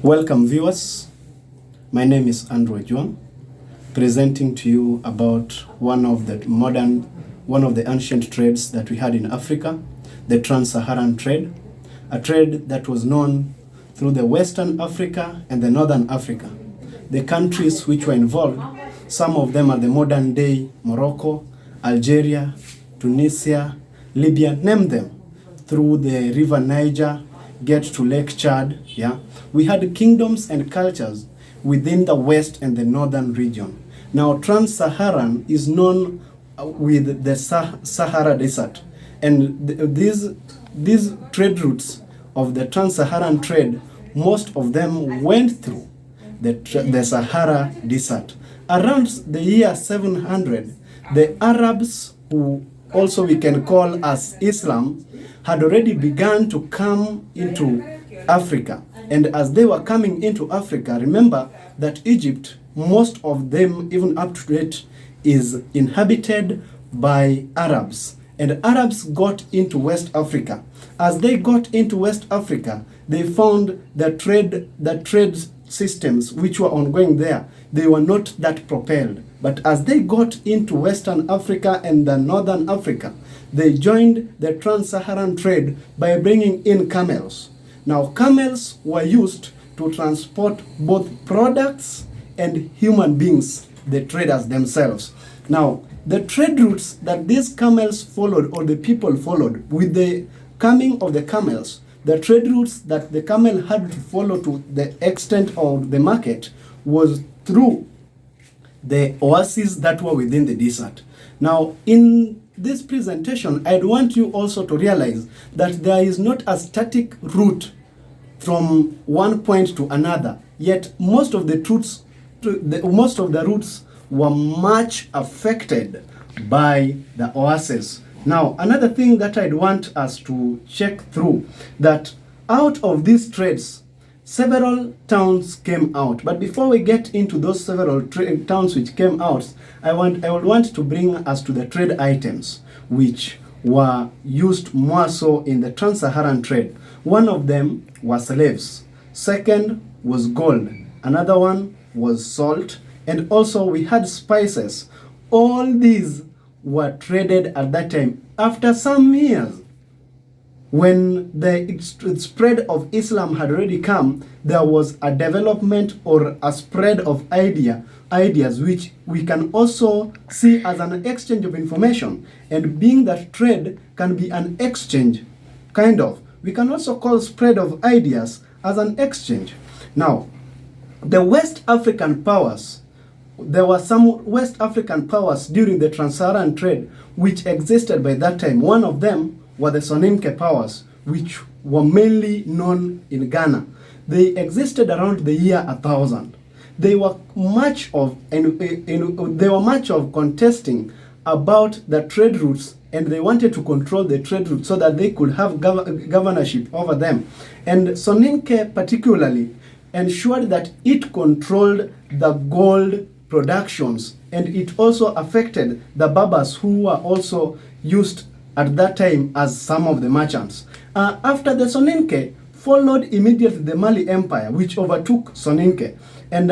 Welcome viewers, my name is Andrew Juang, presenting to you about one of the ancient trades that we had in Africa, the Trans-Saharan trade, a trade that was known through the Western Africa and the Northern Africa. The countries which were involved, some of them are the modern day Morocco, Algeria, Tunisia, Libya, name them, through the river Niger, get to Lake Chad. We had kingdoms and cultures within the west and the northern region. Now, Trans-Saharan is known with the Sahara Desert, and these trade routes of the Trans-Saharan trade, most of them went through the Sahara Desert. Around the year 700, the Arabs, who also we can call as Islam, had already begun to come into Africa. And as they were coming into Africa, remember that Egypt, most of them, even up to date, is inhabited by Arabs. And Arabs got into West Africa. As they got into West Africa, they found the trade systems which were ongoing there, they were not that propelled. But as they got into Western Africa and the Northern Africa, they joined the Trans-Saharan trade by bringing in camels. Now, camels were used to transport both products and human beings, the traders themselves. Now, the trade routes that these camels followed, or the people followed, with the coming of the camels, the trade routes that the camel had to follow to the extent of the market was through the oases that were within the desert. Now, in this presentation, I'd want you also to realize that there is not a static route from one point to another, yet most of the routes were much affected by the oases. Now, another thing that I'd want us to check through, that out of these trades, several towns came out. But before we get into those several towns which came out, I would want to bring us to the trade items which were used more so in the Trans-Saharan trade. One of them was slaves. Second was gold. Another one was salt. And also we had spices. All these were traded at that time. After some years, when the spread of Islam had already come, there was a development or a spread of ideas which we can also see as an exchange of information. And being that trade can be an exchange, kind of, we can also call spread of ideas as an exchange. Now, the West African powers, there were some West African powers during the Trans-Saharan trade which existed by that time. One of them were the Soninke powers, which were mainly known in Ghana. They existed around the year 1000. They were much of contesting about the trade routes, and they wanted to control the trade routes so that they could have governorship over them. And Soninke particularly ensured that it controlled the gold productions, and it also affected the Berbers, who were also used at that time as some of the merchants. After the Soninke, followed immediately the Mali Empire, which overtook Soninke. And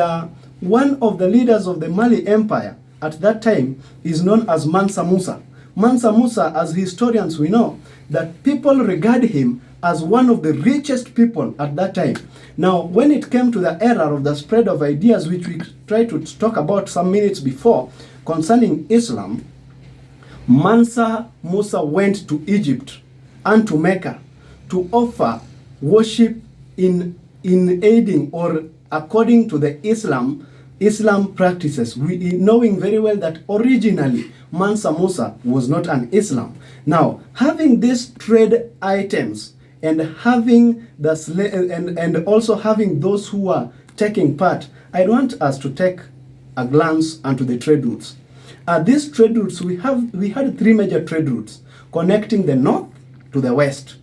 one of the leaders of the Mali Empire at that time is known as Mansa Musa. Mansa Musa, as historians we know, that people regard him as one of the richest people at that time. Now, when it came to the era of the spread of ideas, which we tried to talk about some minutes before, concerning Islam, Mansa Musa went to Egypt and to Mecca to offer worship in aiding or according to the Islam practices, knowing very well that originally Mansa Musa was not an Islam. Now, having these trade items and having and also having those who are taking part, I want us to take a glance onto the trade routes. These trade routes, we had three major trade routes connecting the north to the west.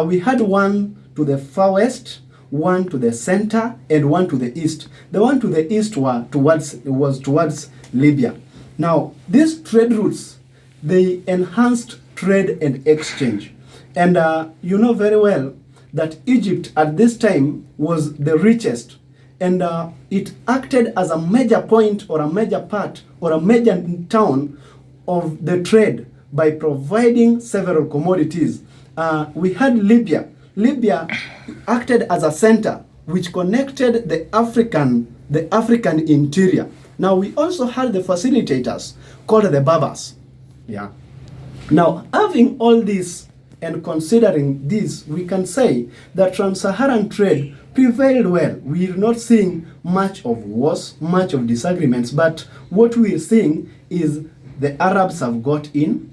We had one to the far west, one to the center, and one to the east. The one to the east was towards Libya. Now, these trade routes, they enhanced trade and exchange. And you know very well that Egypt at this time was the richest, and it acted as a major point or a major part or a major town of the trade by providing several commodities. We had Libya. Libya acted as a center which connected the African interior. Now we also had the facilitators called the Berbers. Yeah. Now, having all this and considering this, we can say that trans-Saharan trade prevailed well. We are not seeing much of wars, much of disagreements, but what we are seeing is the Arabs have got in.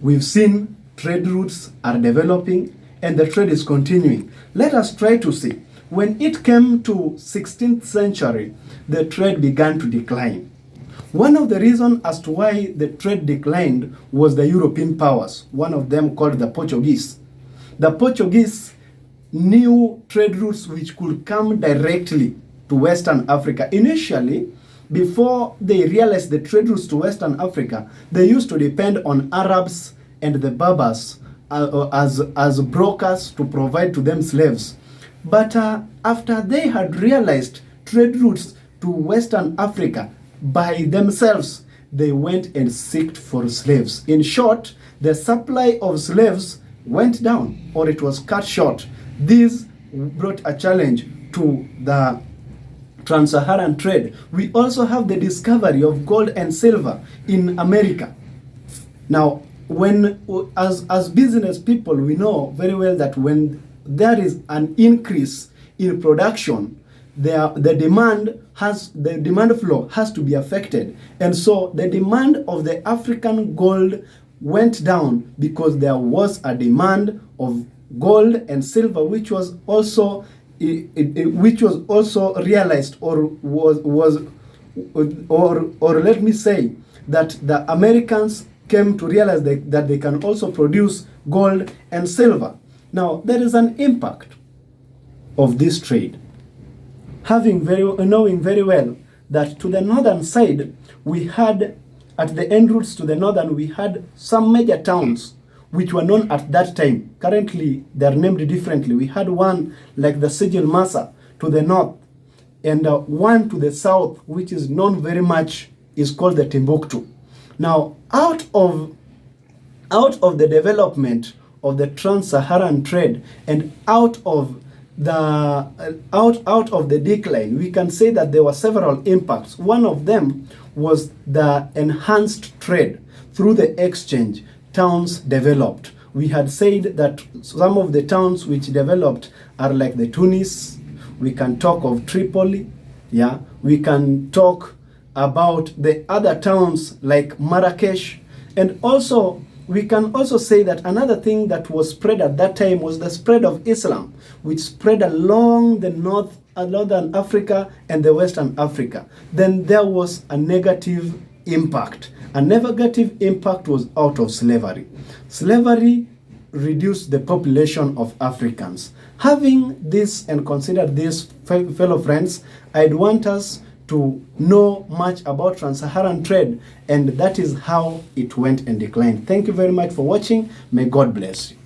We've seen trade routes are developing and the trade is continuing. Let us try to see. When it came to 16th century, the trade began to decline. One of the reasons as to why the trade declined was the European powers, one of them called the Portuguese. The Portuguese knew trade routes which could come directly to Western Africa. Initially, before they realized the trade routes to Western Africa, they used to depend on Arabs and the Berbers as brokers to provide to them slaves. But after they had realized trade routes to Western Africa by themselves, they went and sought for slaves. In short, the supply of slaves went down or it was cut short. This brought a challenge to the trans-Saharan trade. We also have the discovery of gold and silver in America. Now, as business people, we know very well that when there is an increase in production, the demand flow has to be affected, and so the demand of the African gold went down because there was a demand of gold and silver, which was also realized, or let me say that the Americans came to realize that they can also produce gold and silver. Now, there is an impact of this trade. Knowing very well that to the northern side, we had, at the end routes to the northern, we had some major towns which were known at that time. Currently, they are named differently. We had one like the Sijil Massa to the north, and one to the south, which is known very much, is called the Timbuktu. Now, out of the development of the trans-Saharan trade and out of the decline, we can say that there were several impacts. One of them was the enhanced trade. Through the exchange, towns developed. We had said that some of the towns which developed are like the Tunis. We can talk of Tripoli. Yeah, we can talk about the other towns like Marrakesh, and also we can also say that another thing that was spread at that time was the spread of Islam, which spread along the northern Africa and the Western Africa. Then there was a negative impact. A negative impact was out of slavery. Slavery reduced the population of Africans. Having this and consider this, fellow friends, I'd want us to know much about trans-Saharan trade, and that is how it went and declined. Thank you very much for watching. May God bless you.